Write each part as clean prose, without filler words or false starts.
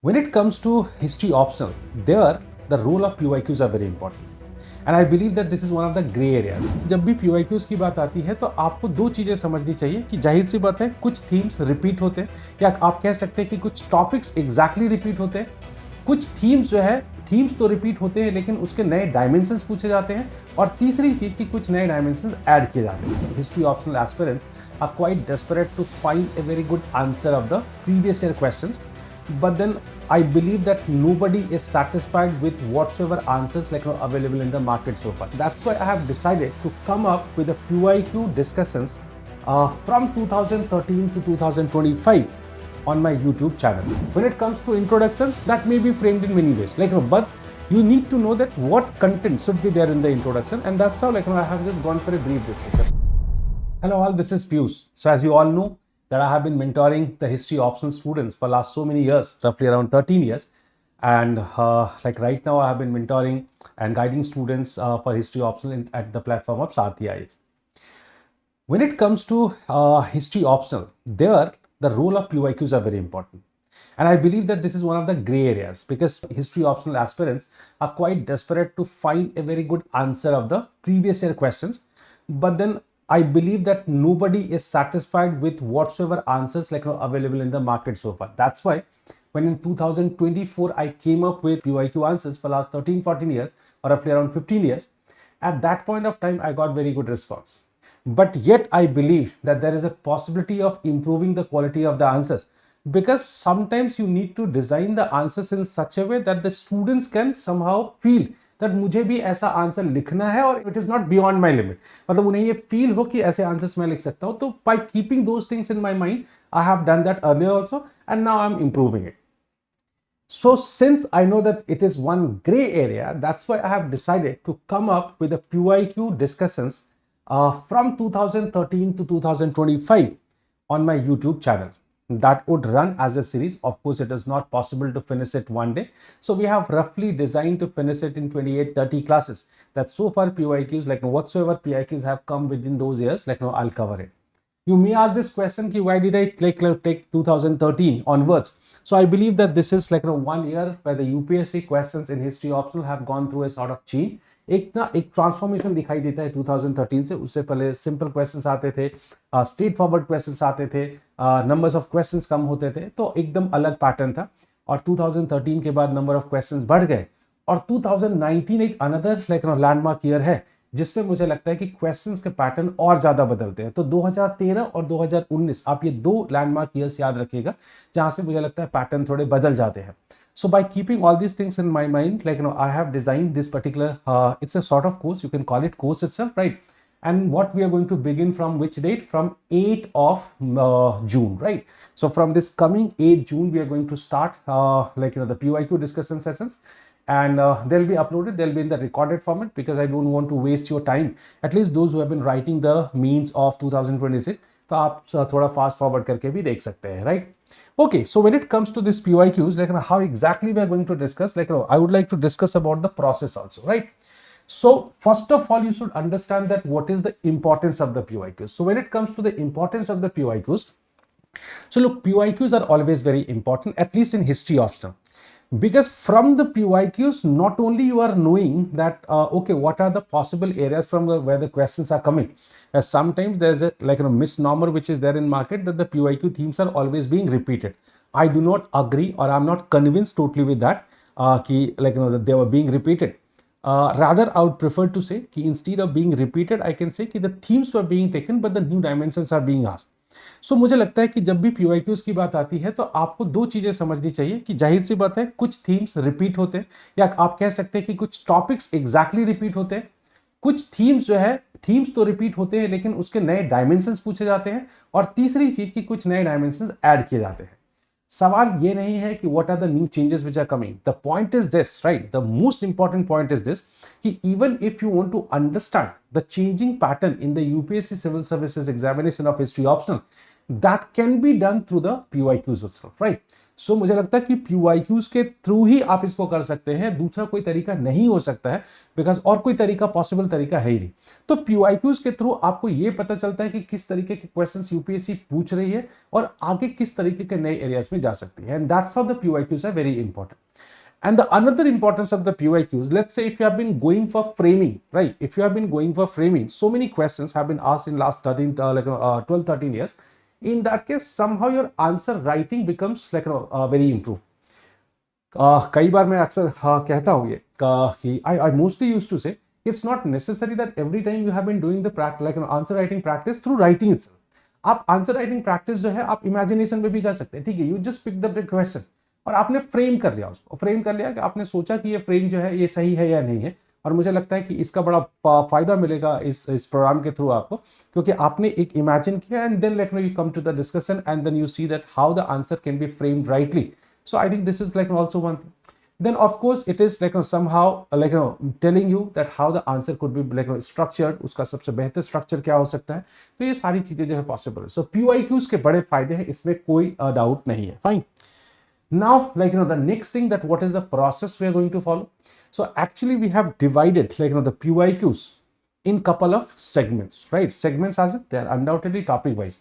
When it comes to history optional, there the role of PYQs are very important. And I believe that this is one of the gray areas. जब भी PYQs की बात आती है तो आपको दो चीज़ें समझनी चाहिए कि जाहिर सी बात है कुछ थीम्स रिपीट होते हैं या आप कह सकते हैं कि कुछ टॉपिक्स एग्जैक्टली रिपीट होते हैं। कुछ थीम्स जो है थीम्स तो रिपीट होते हैं लेकिन उसके नए डायमेंशंस पूछे जाते हैं और तीसरी चीज़ कि कुछ नए डायमेंशंस ऐड किए जाते हैं। History optional aspirants are quite desperate to find a very good answer of the previous year questions. But then I believe that nobody is satisfied with whatsoever answers available in the market so far. That's why I have decided to come up with a PYQ discussions from 2013 to 2025 on my YouTube channel. When it comes to introduction, that may be framed in many ways. But you need to know that what content should be there in the introduction, and that's how I have just gone for a brief discussion. Hello all, this is Piyush. So as you all know, that I have been mentoring the history optional students for last so many years, roughly around 13 years. And right now I have been mentoring and guiding students for history optional at the platform of Sarrthi IAS. When it comes to history optional, there the role of PYQs are very important. And I believe that this is one of the gray areas because history optional aspirants are quite desperate to find a very good answer of the previous year questions. But then I believe that nobody is satisfied with whatsoever answers available in the market so far. That's why when in 2024 I came up with PYQ answers for last 13-14 years or roughly around 15 years, at that point of time I got very good response. But yet I believe that there is a possibility of improving the quality of the answers because sometimes you need to design the answers in such a way that the students can somehow feel that मुझे भी ऐसा answer लिखना है और it is not beyond my limit, मतलब उन्हें ये feel हो कि ऐसे आंसर्स मैं लिख सकता हूं. तो by keeping those things in my mind I have done that earlier also and now I am improving it. So since I know that it is one gray area, that's why I have decided to come up with a PYQ discussions from 2013 to 2025 on my YouTube channel. That would run as a series. Of course, it is not possible to finish it one day. So we have roughly designed to finish it in 28-30 classes. That so far PYQs, whatsoever PYQs have come within those years, I'll cover it. You may ask this question, why did I take 2013 onwards? So I believe that this is 1 year where the UPSC questions in history optional have gone through a sort of change. एक transformation दिखाई देता है 2013 से. उससे पहले simple questions आते थे, straight forward questions आते थे, नंबर्स ऑफ क्वेश्चंस कम होते थे, तो एकदम अलग पैटर्न था. और 2013 के बाद नंबर ऑफ क्वेश्चंस बढ़ गए और 2019 एक अनदर लैंडमार्क ईयर है जिसमें मुझे लगता है कि क्वेश्चंस के पैटर्न और ज्यादा बदलते हैं. तो 2013 और 2019 आप ये दो लैंडमार्क ईयर्स याद रखिएगा जहां से मुझे लगता है पैटर्न थोड़े बदल जाते हैं. So by keeping all these things in my mind, I have designed this particular, it's a sort of course, you can call it course itself, right? And what we are going to begin from which date? From 8th of June, right? So from this coming 8th June, we are going to start the PYQ discussion sessions. And they'll be uploaded, they'll be in the recorded format because I don't want to waste your time. At least those who have been writing the means of 2026, तो आप थोड़ा fast forward करके भी देख सकते हैं, right? Okay, so when it comes to this PYQs, how exactly we are going to discuss, I would like to discuss about the process also, right? So first of all, you should understand that what is the importance of the PYQs. So when it comes to the importance of the PYQs, so look, PYQs are always very important, at least in history optional. Because from the PYQs, not only you are knowing that, okay, what are the possible areas from where the questions are coming. As sometimes there's a misnomer which is there in market that the PYQ themes are always being repeated. I do not agree, or I'm not convinced totally with that, that they were being repeated. Rather, I would prefer to say कि instead of being repeated, I can say कि the themes were being taken, but the new dimensions are being asked. So मुझे लगता है कि जब भी PYQs की बात आती है तो आपको दो चीजें समझनी चाहिए कि जाहिर सी बात है कुछ थीम्स रिपीट होते हैं या आप कह सकते हैं कि कुछ टॉपिक्स एग्जैक्टली रिपीट होते हैं. कुछ थीम्स जो है थीम्स तो रिपीट होते हैं लेकिन उसके नए डायमेंशंस पूछे जाते हैं और तीसरी चीज की कुछ नए डायमेंशंस ऐड किए जाते हैं. सवाल ये नहीं है कि what are the new changes which are coming. The point is this, right? The most important point is this कि even if you want to understand the changing pattern in the UPSC civil services examination of history optional, that can be done through the PYQs itself, right? So मुझे लगता है कि PYQs के through ही आप इसको कर सकते हैं, दूसरा कोई तरीका नहीं हो सकता है, बिकॉज और कोई तरीका पॉसिबल तरीका है ही नहीं। तो PYQs के थ्रू आपको ये पता चलता है कि किस तरीके के क्वेश्चंस यूपीएससी पूछ रही है और आगे किस तरीके के नए एरियाज में जा सकती है, and that's how the PYQs are very important. And the another importance of the PYQs, let's say if you have been going for framing, right? If you have been going for framing, so many questions have been asked in last 12, 13 years. In that case, somehow your answer writing becomes very improved. कई बार मैं अक्सर कहता हूँ ये कि I mostly used to say it's not necessary that every time you have been doing the answer writing practice through writing itself. आप answer writing practice जो है आप इमेजिनेशन में भी कर सकते हैं, ठीक है? You just pick the question और आपने फ्रेम कर लिया उसको, फ्रेम कर लिया कि आपने सोचा कि ये फ्रेम जो है ये सही है या नहीं है, और मुझे लगता है कि इसका बड़ा फायदा मिलेगा इस प्रोग्राम के थ्रू आपको, क्योंकि आपने एक इमेजिन किया and then you come to the discussion and then you see that how the answer can be framed rightly. So I think this is also one thing. Then of course it is somehow telling you that how the answer could be structured, उसका सबसे बेहतर structure क्या हो सकता है. तो ये सारी चीजें जो है पॉसिबल है. सो PYQs के बड़े फायदे हैं, इसमें कोई डाउट नहीं है. Fine. Now, the next thing, that what is the process we are going to follow. So actually we have divided the PYQs in couple of segments, right? Segments as they are undoubtedly topic wise,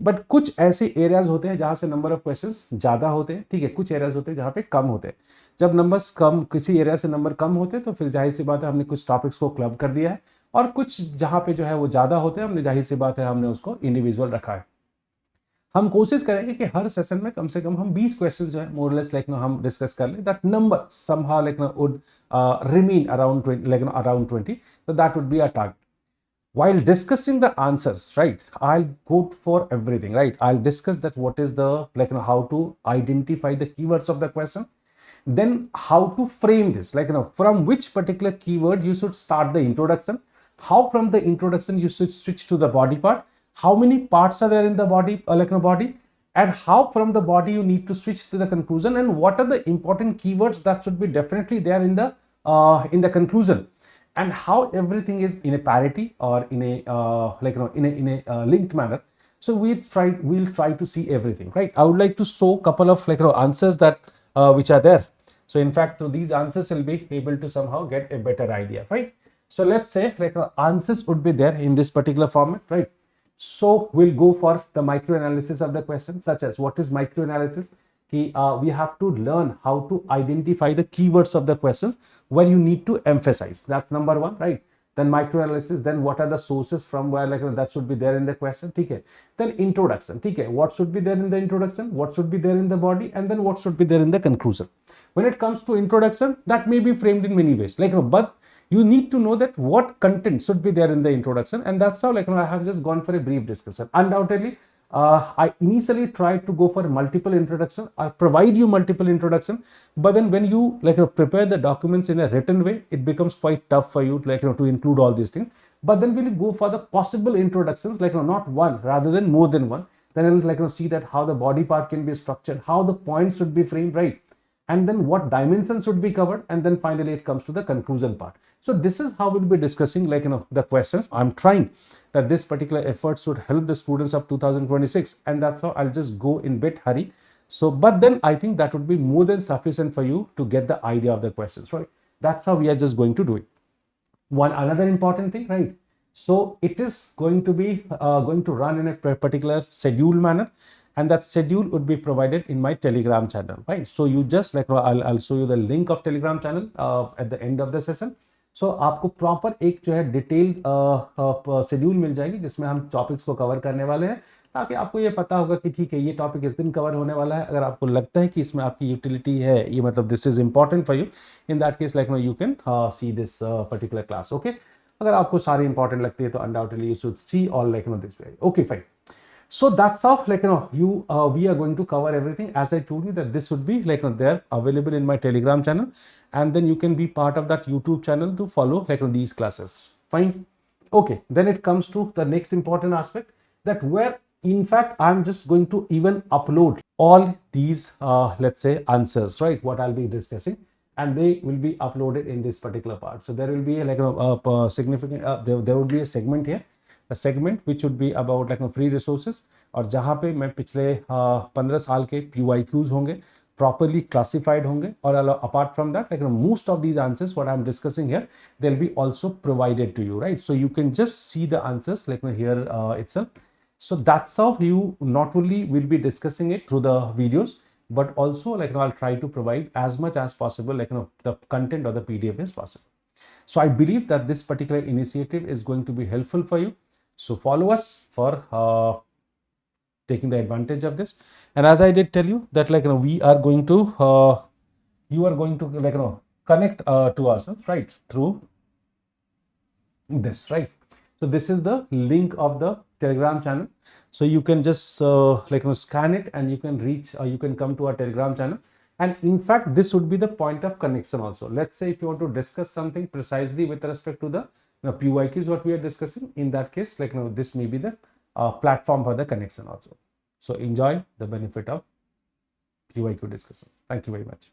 but कुछ ऐसे areas होते हैं जहां से number of questions ज्यादा होते हैं, ठीक है? कुछ एरियाज होते हैं जहां पे कम होते हैं. जब नंबर्स कम, किसी एरिया से नंबर कम होते हैं तो फिर जाहिर सी बात है हमने कुछ टॉपिक्स को क्लब कर दिया है, और कुछ जहां पे जो है वो ज्यादा होते हैं हमने जाहिर सी बात है हमने उसको इंडिविजुअल रखा है. हम कोशिश करेंगे कि हर सेशन में कम से कम हम 20 क्वेश्चन जो है मोर लेस हम डिस्कस कर लें, that number somehow would remain around 20, around 20. So that would be our target. While discussing the answers, right, I'll go for everything, right? I'll discuss that what is the how to identify the keywords of the question, then how to frame this, from which particular keyword you should start the introduction, how from the introduction you should switch to the body part, how many parts are there in the body, body, and how from the body you need to switch to the conclusion, and what are the important keywords that should be definitely there in the conclusion, and how everything is in a parity or in a in a linked manner. So we'll try to see everything, right? I would like to show couple of answers that which are there. So in fact, through these answers you'll be able to somehow get a better idea, right? So let's say answers would be there in this particular format, right? So we'll go for the micro analysis of the question, such as what is micro analysis. We have to learn how to identify the keywords of the questions where you need to emphasize. That's number one, right? Then micro analysis, then what are the sources from where that should be there in the question, okay? Then introduction, okay? What should be there in the introduction, what should be there in the body, and then what should be there in the conclusion. When it comes to introduction, that may be framed in many ways, but you need to know that what content should be there in the introduction, and that's how I have just gone for a brief discussion. Undoubtedly, I initially tried to go for multiple introduction or provide you multiple introduction, but then when you prepare the documents in a written way, it becomes quite tough for you to to include all these things. But then we'll go for the possible introductions, not one, rather than more than one. Then we'll see that how the body part can be structured, how the points should be framed, right? And then what dimensions should be covered, and then finally it comes to the conclusion part. So this is how we'll be discussing the questions. I'm trying that this particular effort should help the students of 2026, and that's how I'll just go in bit hurry. So but then I think that would be more than sufficient for you to get the idea of the questions, right? That's how we are just going to do it. One another important thing, right? So it is going to be going to run in a particular schedule manner, and that schedule would be provided in my Telegram channel, right? So you just I'll show you the link of Telegram channel at the end of the session. So आपको proper एक जो है detail schedule मिल जाएगी जिसमें हम topics को cover करने वाले हैं, ताकि आपको ये पता होगा कि ठीक है ये टॉपिक इस दिन कवर होने वाला है. अगर आपको लगता है कि इसमें आपकी यूटिलिटी है, ये this is important for you, in that case you can see this particular class, okay? अगर आपको सारी इंपॉर्टेंट लगती है तो undoubtedly you should see all this way, okay fine. So that's how we are going to cover everything. As I told you that this would be there available in my Telegram channel, and then you can be part of that YouTube channel to follow these classes. Fine. Okay, then it comes to the next important aspect, that where in fact I'm just going to even upload all these let's say answers, right, what I'll be discussing, and they will be uploaded in this particular part. So there will be a significant there would be a segment here, a segment which would be about free resources, और जहाँ पे मैं पिछले 15 साल के PYQs होंगे properly classified होंगे, और apart from that, like most of these answers what I'm discussing here, they'll be also provided to you, right? So you can just see the answers like here itself. So that's how you not only will be discussing it through the videos, but also like I'll try to provide as much as possible like the content or the PDF is possible. So I believe that this particular initiative is going to be helpful for you. So follow us for taking the advantage of this. And as I did tell you that like we are going to you are going to like connect to ourselves, right, through this, right? So this is the link of the Telegram channel. So you can just like scan it and you can reach you can come to our Telegram channel. And in fact, this would be the point of connection also. Let's say if you want to discuss something precisely with respect to the PYQs what we are discussing, in that case like this may be the platform for the connection also. So enjoy the benefit of PYQ discussion. Thank you very much.